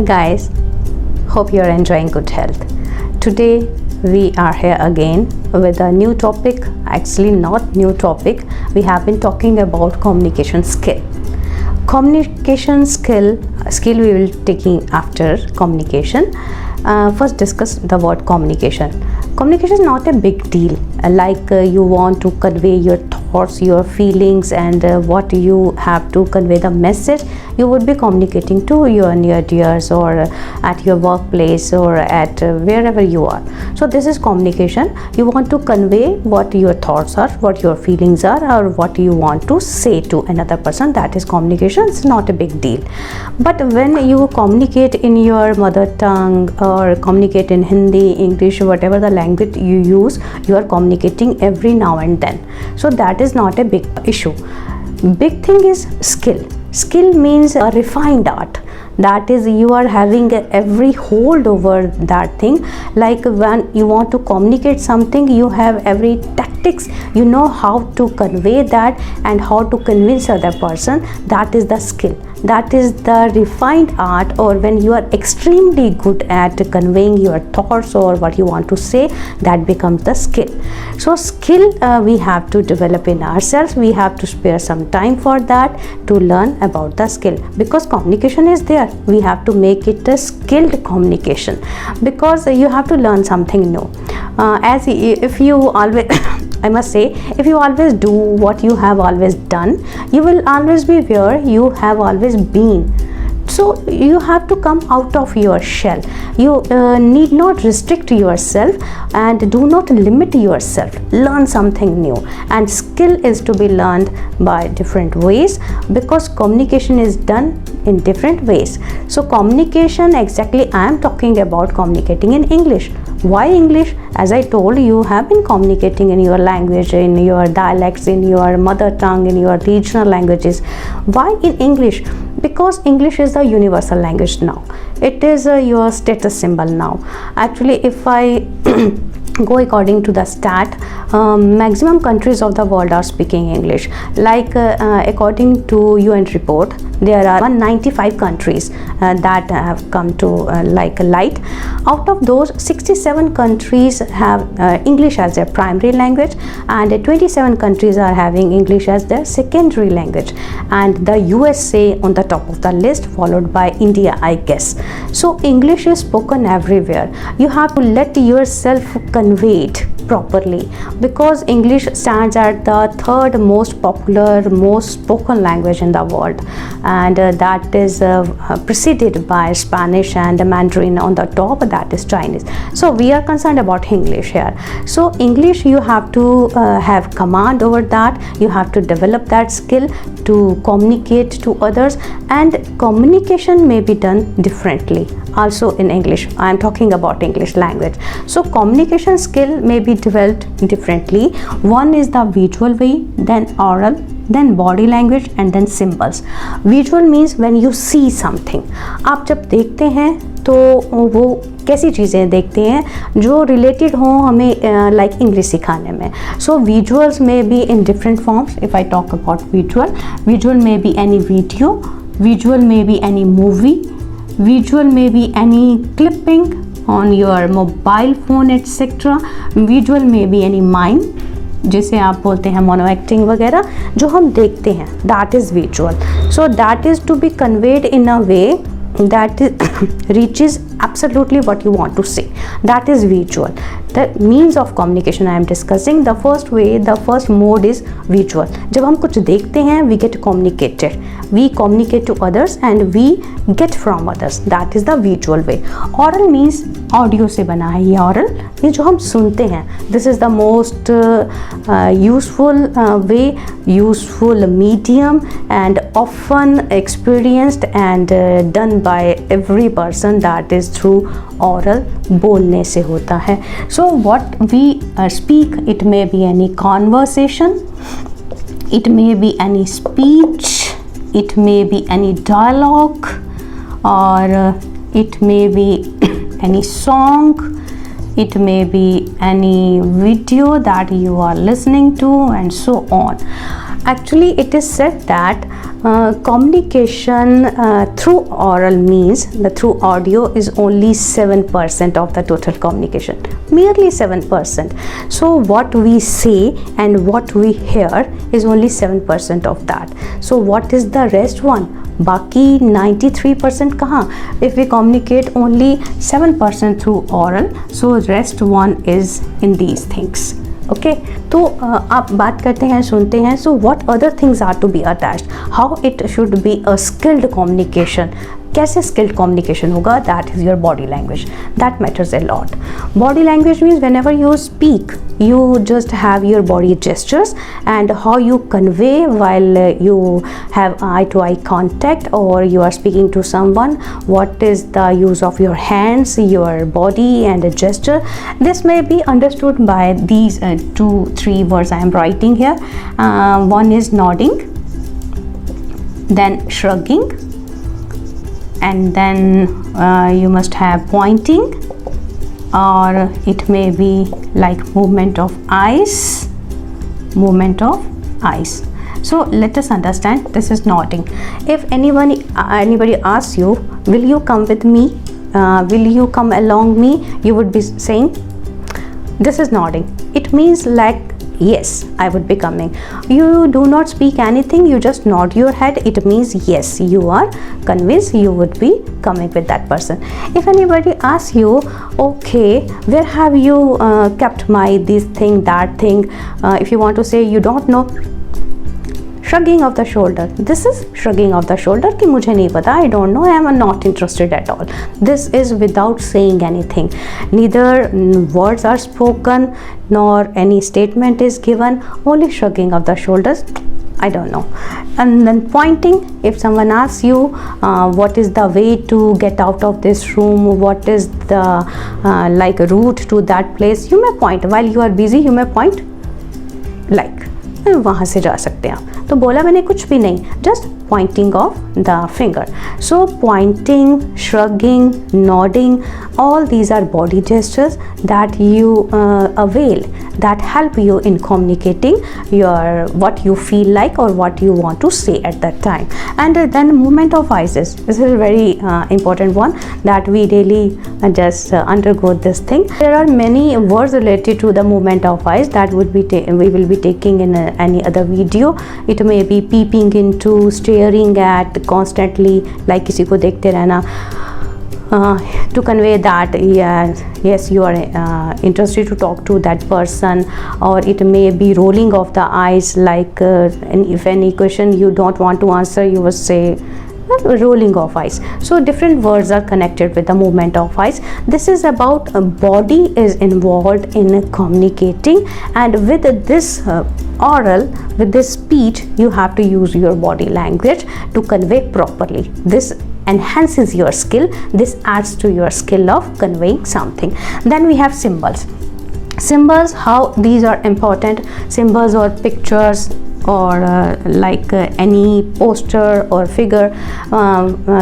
guys, hope you're enjoying good health. Today we are here again with a new topic. Actually not new topic, we have been talking about communication skill. Communication skill we will taking after communication. First discuss the word communication. Communication is not a big deal, like you want to convey your thoughts, your feelings, and what you have to convey the message you would be communicating to your near dears, or at your workplace, or at wherever you are. So this is communication. You want to convey what your thoughts are, what your feelings are, or what you want to say to another person. That is communication. It's not a big deal. But when you communicate in your mother tongue, or communicate in Hindi, English, whatever the language you use, you are communicating every now and then. So that is not a big issue. Big thing is skill. Skill means a refined art. That is, you are having every hold over that thing. Like when you want to communicate something, you have every tactics. You know how to convey that and how to convince other person. That is the skill. That is the refined art, or when you are extremely good at conveying your thoughts or what you want to say, that becomes the skill. So skill we have to develop in ourselves. We have to spare some time for that to learn about the skill, because communication is there. We have to make it a skilled communication, because you have to learn something new. As if you always I must say, if you always do what you have always done, you will always be where you have always been. So you have to come out of your shell. You need not restrict yourself and do not limit yourself. Learn something new, and skill is to be learned by different ways, because communication is done in different ways. So communication, exactly, I am talking about communicating in English. Why English? As I told you, have been communicating in your language, in your dialects, in your mother tongue, in your regional languages. Why in English? Because English is the universal language now. It is your status symbol now. Actually, if I go according to the stat, maximum countries of the world are speaking English. Like according to UN report, there are 195 countries that have come to like light. Out of those, 67 countries have English as their primary language, and 27 countries are having English as their secondary language, and the USA on the top of the list, followed by India, I guess. So English is spoken everywhere. You have to let yourself convey it properly, because English stands at the third most popular, most spoken language in the world, and that is preceded by Spanish and Mandarin on the top, that is Chinese. So we are concerned about English here. So English, you have to have command over that. You have to develop that skill to communicate to others, and communication may be done differently also in English. I am talking about English language. So communication skill may be developed differently. One is the visual way, then oral, then body language, and then symbols. Visual means when you see something. आप जब देखते हैं तो वो कैसी चीज़ें देखते हैं जो रिलेटेड हों हमें लाइक इंग्लिश सिखाने में. सो विजुअल्स में be in different forms. If I talk about visual में बी एनी वीडियो, विजुअल में be any movie, visual may be any clipping on your mobile phone etc. Visual may be any mime, जिसे आप बोलते हैं mono acting वगैरह, जो हम देखते हैं, that is visual. So that is to be conveyed in a way that reaches absolutely what you want to say. That is visual. The means of communication I am discussing. The first way, the first mode is visual. जब हम कुछ देखते हैं, we get communicated. We communicate to others and we get from others. That is the visual way. Oral means audio से बना है ये oral, ये जो हम सुनते हैं. This is the most useful way, useful medium, and often experienced and done by every person. That is through oral, बोलने से होता है. So what we speak, it may be any conversation, it may be any speech, it may be any dialogue, or it may be any song, it may be any video that you are listening to, and so on. Actually, it is said that communication through oral means the through audio is only 7% of the total communication, merely 7%. So what we say and what we hear is only 7% of that. So what is the rest one? बाकी 93% कहाँ? If we communicate only 7% through oral, so rest one is in these things. Okay तो आप बात करते हैं, सुनते हैं. So what other things are to be attached, how it should be a skilled communication. कैसे स्किल्ड कम्युनिकेशन होगा? That is your body language, that matters a lot. Body language means whenever you speak you just have your body gestures and how you convey while you have eye to eye contact or you are speaking to someone. What is the use of your hands, your body and a gesture? This may be understood by these 2-3 words I am writing here. One is nodding, then shrugging, and then you must have pointing, or it may be like movement of eyes. So let us understand, this is nodding. If anybody asks you, will you come with me, will you come along me, you would be saying, this is nodding. It means like yes, I would be coming. You do not speak anything, you just nod your head. It means yes, you are convinced you would be coming with that person. If anybody asks you, okay, where have you kept my this thing, that thing, if you want to say you don't know, shrugging of the shoulder. This is shrugging of the shoulder कि मुझे नहीं पता, I don't know, I am not interested at all. This is without saying anything. Neither words are spoken nor any statement is given, only shrugging of the shoulders. I don't know. And then pointing, if someone asks you what is the way to get out of this room, what is the like route to that place, you may point. While you are busy, you may point like वहाँ से जा सकते हैं आप. तो बोला मैंने कुछ भी नहीं, just pointing of the finger. So pointing, shrugging, nodding, all these are body gestures that you avail, that help you in communicating your what you feel like or what you want to say at that time. And then movement of eyes, this is a very important one that we daily just undergo this thing. There are many words related to the movement of eyes that would be we will be taking in any other video. It may be peeping into, staring at constantly, like किसी को देखते रहना, to convey that yes you are interested to talk to that person. Or it may be rolling of the eyes, like and if any question you don't want to answer, you will say rolling of eyes. So different words are connected with the movement of eyes. This is about body is involved in communicating, and with this oral, with this speech, you have to use your body language to convey properly. This enhances your skill, this adds to your skill of conveying something. Then we have symbols. Symbols, how these are important. Symbols or pictures or like any poster or figure.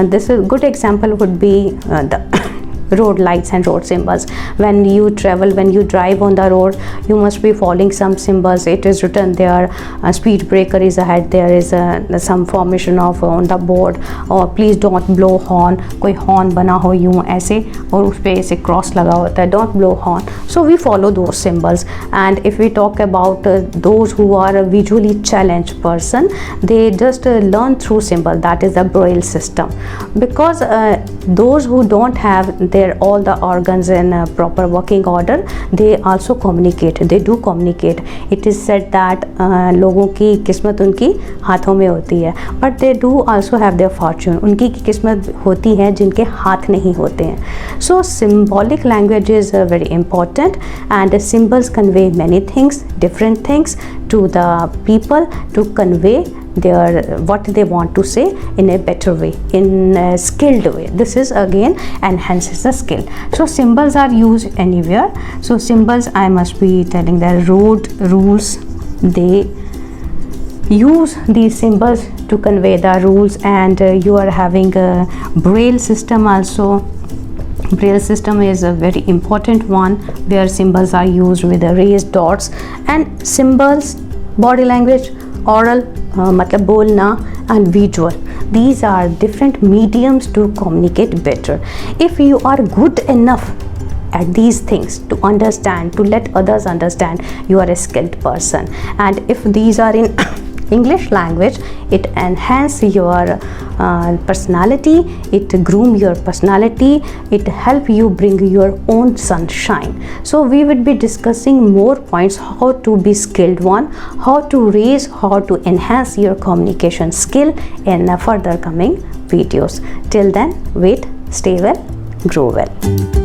This is good example would be the road lights and road symbols. When you travel, when you drive on the road, you must be following some symbols. It is written there, a speed breaker is ahead, there is some formation of on the board, or please don't blow horn, कोई horn बना हो यूं ऐसे और उस पे ऐसे cross लगा होता है, don't blow horn. So we follow those symbols. And if we talk about those who are a visually challenged person, they just learn through symbol, that is the Braille system. Because those who don't have their all the organs in proper working order, they also communicate, they do communicate. It is said that लोगों की किस्मत उनकी हाथों में होती है, but they do also have their fortune. उनकी किस्मत होती है जिनके हाथ नहीं होते हैं. So symbolic language is very important, and symbols convey many things, different things to the people to convey their what they want to say in a better way, in a skilled way. This is again enhances the skill. So symbols are used anywhere. So symbols, I must be telling the road rules, they use these symbols to convey the rules. And you are having a Braille system also. Braille system is a very important one where symbols are used with the raised dots. And symbols, body language, oral मतलब बोलना and visual. These are different mediums to communicate better. If you are good enough at these things to understand, to let others understand, you are a skilled person. And if these are in English language, it enhance your personality, it groom your personality, it help you bring your own sunshine. So we would be discussing more points, how to be skilled one, how to raise, how to enhance your communication skill in further coming videos. Till then, wait, stay well, grow well.